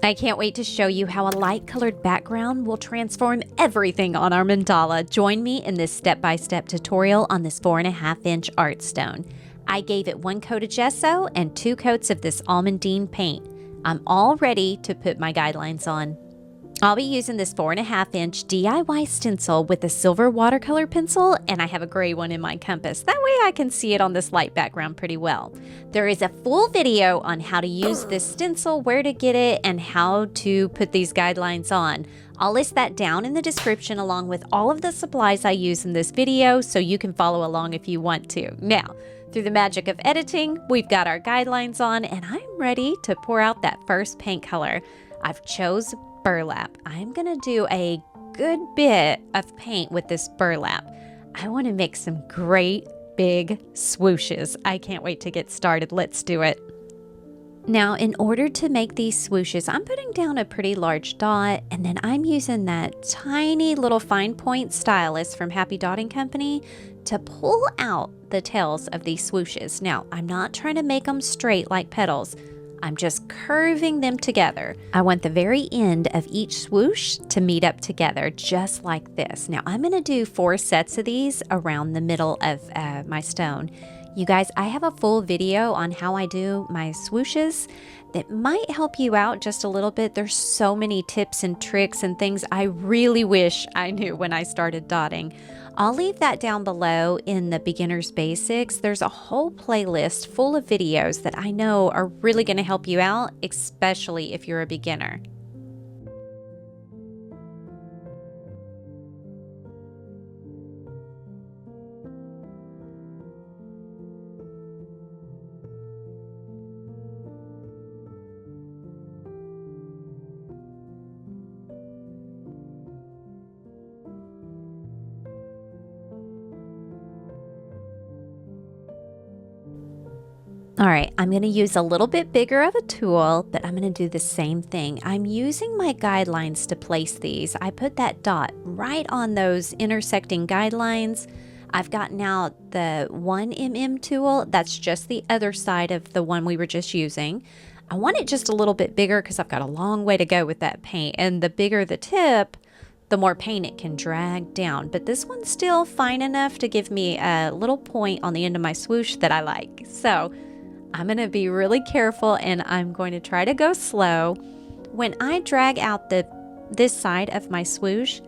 I can't wait to show you how a light colored background will transform everything on our mandala. Join me in this step-by-step tutorial on this 4.5-inch art stone. I gave it 1 coat of gesso and 2 coats of this almondine paint. I'm all ready to put my guidelines on. I'll be using this 4.5-inch DIY stencil with a silver watercolor pencil, and I have a gray one in my compass. That way I can see it on this light background pretty well. There is a full video on how to use this stencil, where to get it, and how to put these guidelines on. I'll list that down in the description along with all of the supplies I use in this video so you can follow along if you want to. Now, through the magic of editing, we've got our guidelines on, and I'm ready to pour out that first paint color. I've chose burlap. I'm gonna do a good bit of paint with this burlap. I want to make some great big swooshes. I can't wait to get started. Let's do it. Now, in order to make these swooshes, I'm putting down a pretty large dot, and then I'm using that tiny little fine point stylus from Happy Dotting Company to pull out the tails of these swooshes. Now, I'm not trying to make them straight like petals. I'm just curving them together. I want the very end of each swoosh to meet up together, just like this. Now, I'm gonna do 4 sets of these around the middle of my stone. You guys, I have a full video on how I do my swooshes that might help you out just a little bit. There's so many tips and tricks and things I really wish I knew when I started dotting. I'll leave that down below in the beginner's basics. There's a whole playlist full of videos that I know are really going to help you out, especially if you're a beginner. All right, I'm going to use a little bit bigger of a tool, but I'm going to do the same thing. I'm using my guidelines to place these. I put that dot right on those intersecting guidelines. I've gotten out the 1mm tool. That's just the other side of the one we were just using. I want it just a little bit bigger because I've got a long way to go with that paint. And the bigger the tip, the more paint it can drag down. But this one's still fine enough to give me a little point on the end of my swoosh that I like. So I'm going to be really careful, and I'm going to try to go slow. When I drag out this side of my swoosh,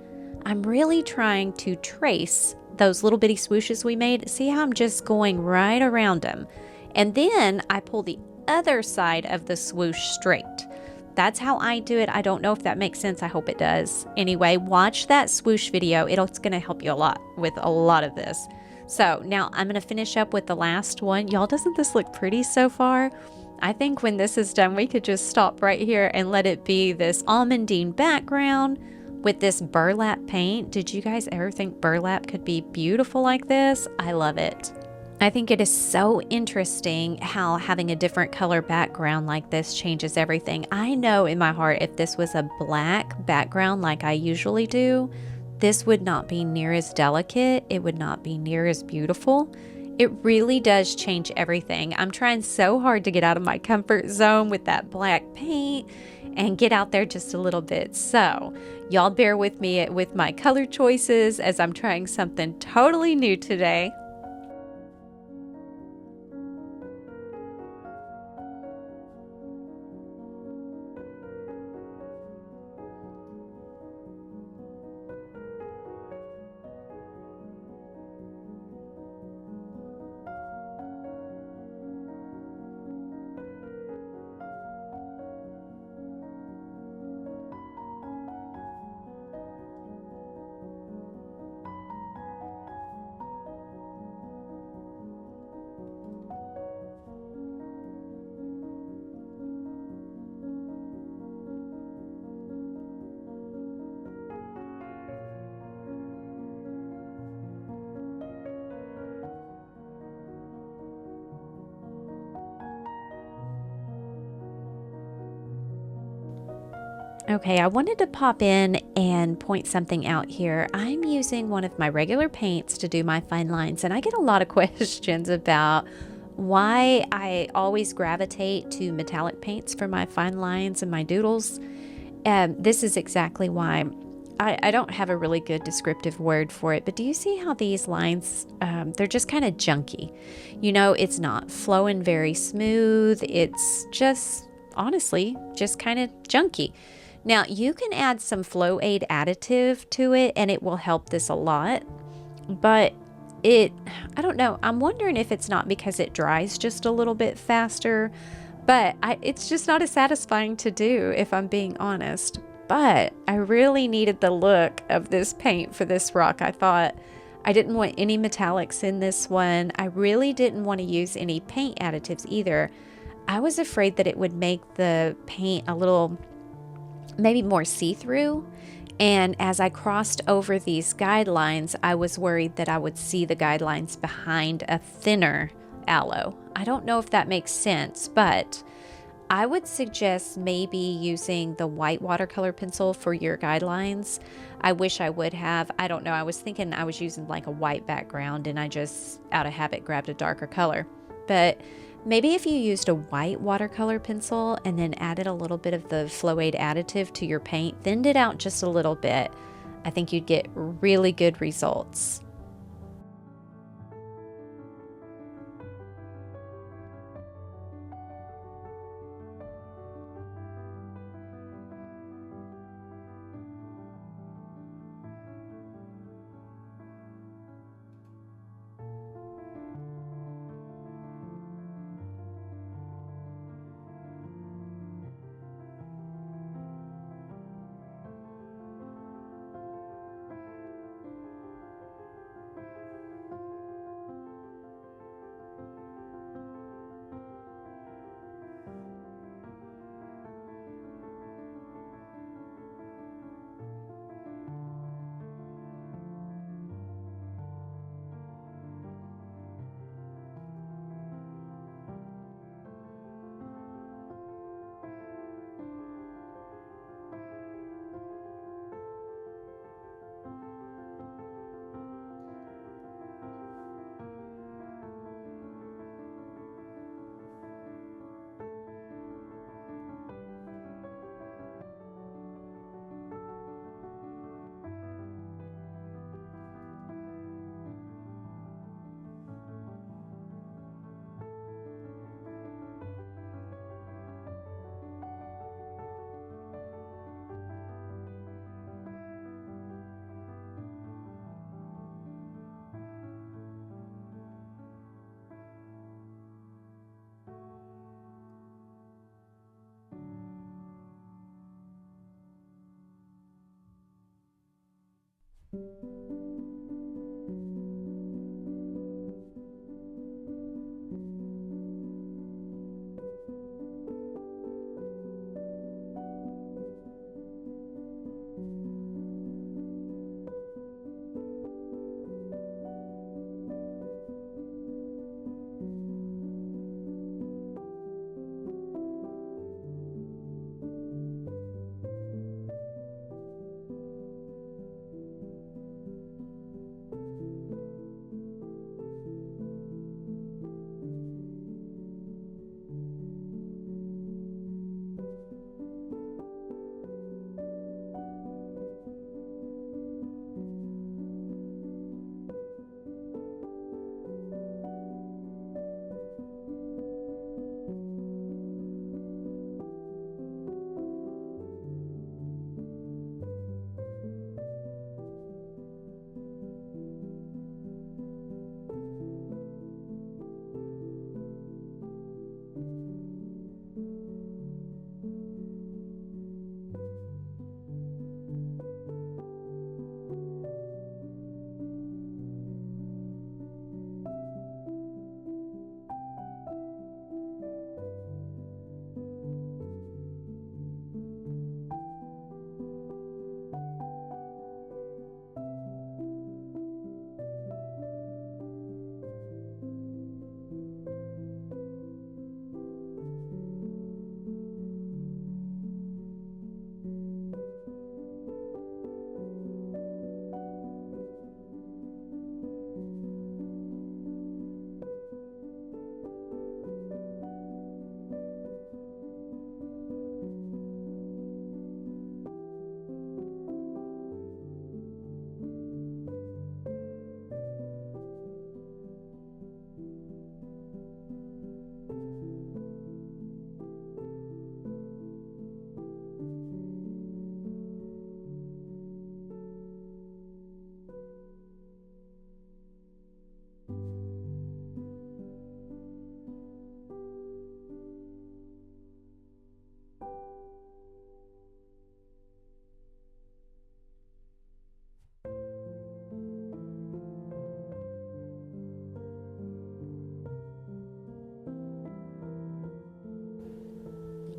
I'm really trying to trace those little bitty swooshes we made. See how I'm just going right around them. And then I pull the other side of the swoosh straight. That's how I do it. I don't know if that makes sense. I hope it does. Anyway, watch that swoosh video. It's going to help you a lot with a lot of this. So now I'm going to finish up with the last one. Y'all, doesn't this look pretty so far? I think when this is done, we could just stop right here and let it be this almondine background with this burlap paint. Did you guys ever think burlap could be beautiful like this? I love it. I think it is so interesting how having a different color background like this changes everything. I know in my heart if this was a black background like I usually do, this would not be near as delicate. It would not be near as beautiful. It really does change everything. I'm trying so hard to get out of my comfort zone with that black paint and get out there just a little bit. So y'all bear with me with my color choices as I'm trying something totally new today. Okay, I wanted to pop in and point something out here. I'm using one of my regular paints to do my fine lines, and I get a lot of questions about why I always gravitate to metallic paints for my fine lines and my doodles. This is exactly why. I don't have a really good descriptive word for it, but do you see how these lines, they're just kind of junky? You know, it's not flowing very smooth. It's just, honestly, just kind of junky. Now, you can add some flow aid additive to it and it will help this a lot, but I don't know. I'm wondering if it's not because it dries just a little bit faster, but it's just not as satisfying to do if I'm being honest. But I really needed the look of this paint for this rock. I thought I didn't want any metallics in this one. I really didn't want to use any paint additives either. I was afraid that it would make the paint a little maybe more see-through. And as I crossed over these guidelines, I was worried that I would see the guidelines behind a thinner aloe. I don't know if that makes sense, but I would suggest maybe using the white watercolor pencil for your guidelines. I wish I would have. I don't know. I was thinking I was using like a white background and I just out of habit grabbed a darker color. But maybe if you used a white watercolor pencil and then added a little bit of the Flow Aid additive to your paint, thinned it out just a little bit, I think you'd get really good results.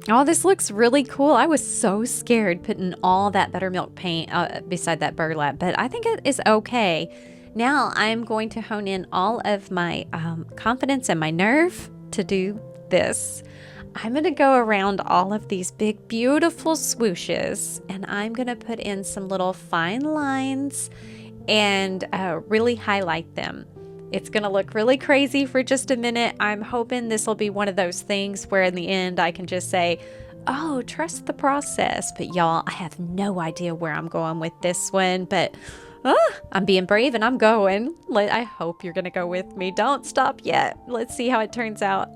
Oh, this looks really cool. I was so scared putting all that buttermilk paint beside that burlap, but I think it is okay. Now I'm going to hone in all of my confidence and my nerve to do this. I'm going to go around all of these big, beautiful swooshes, and I'm going to put in some little fine lines and really highlight them. It's going to look really crazy for just a minute. I'm hoping this will be one of those things where in the end I can just say, oh, trust the process. But y'all, I have no idea where I'm going with this one, but I'm being brave and I'm going. I hope you're going to go with me. Don't stop yet. Let's see how it turns out.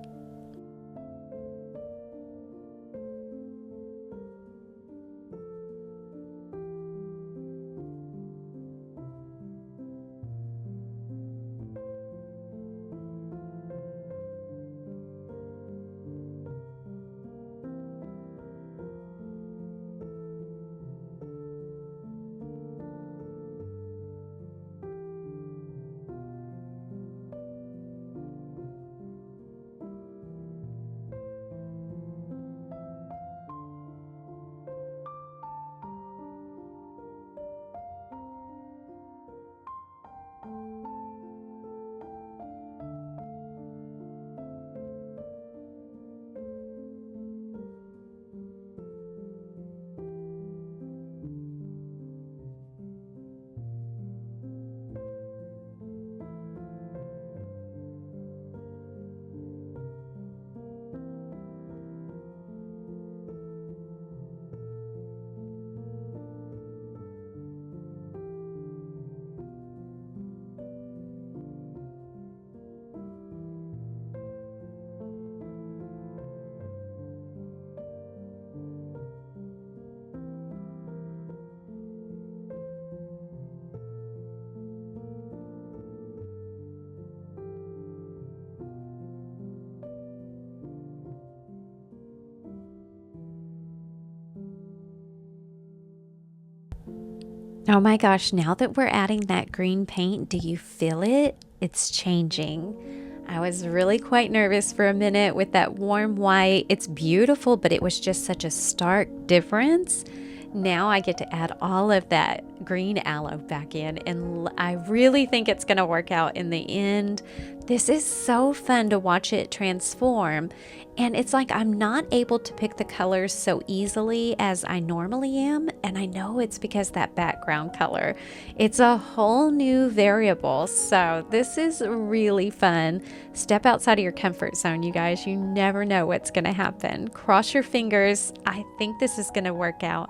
Oh my gosh, now that we're adding that green paint, do you feel it? It's changing. I was really quite nervous for a minute with that warm white. It's beautiful, but it was just such a stark difference. Now I get to add all of that green aloe back in, and I really think it's going to work out in the end. This is so fun to watch it transform, and it's like I'm not able to pick the colors so easily as I normally am, and I know it's because that background color. It's a whole new variable, so this is really fun. Step outside of your comfort zone, you guys. You never know what's going to happen. Cross your fingers. I think this is going to work out.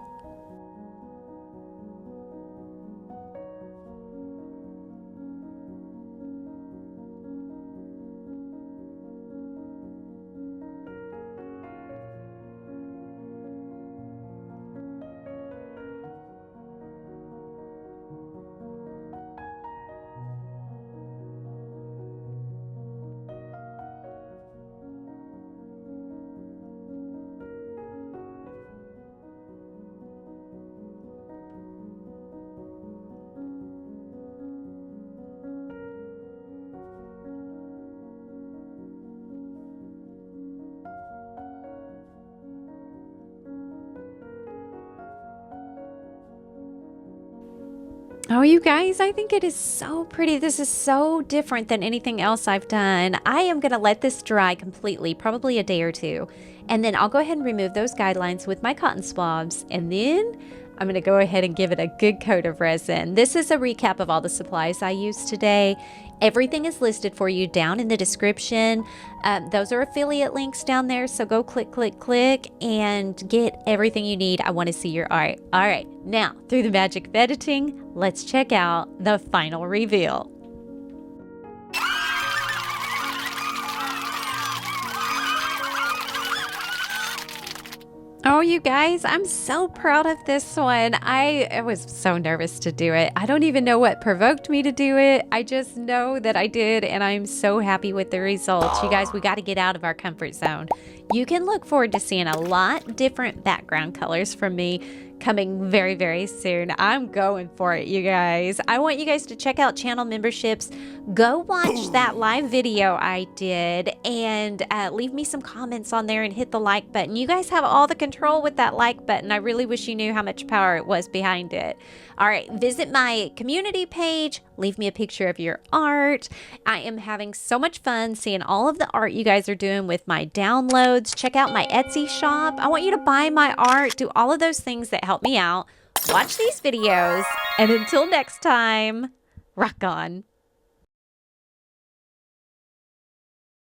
Oh, you guys, I think it is so pretty. This is so different than anything else I've done. I am going to let this dry completely, probably a day or two. And then I'll go ahead and remove those guidelines with my cotton swabs. And then I'm going to go ahead and give it a good coat of resin. This is a recap of all the supplies I used today. Everything is listed for you down in the description. Those are affiliate links down there, so go click, click, click, and get everything you need. I want to see your art. All right, now, through the magic of editing, let's check out the final reveal. Oh, you guys, I'm so proud of this one. I was so nervous to do it. I don't even know what provoked me to do it. I just know that I did, and I'm so happy with the results. You guys, we got to get out of our comfort zone. You can look forward to seeing a lot different background colors from me coming very, very soon. I'm going for it, you guys. I want you guys to check out channel memberships. Go watch that live video I did and leave me some comments on there and hit the like button. You guys have all the control with that like button. I really wish you knew how much power it was behind it. All right, visit my community page. Leave me a picture of your art. I am having so much fun seeing all of the art you guys are doing with my downloads. Check out my Etsy shop. I want you to buy my art, do all of those things that help me out. Watch these videos, and until next time, rock on.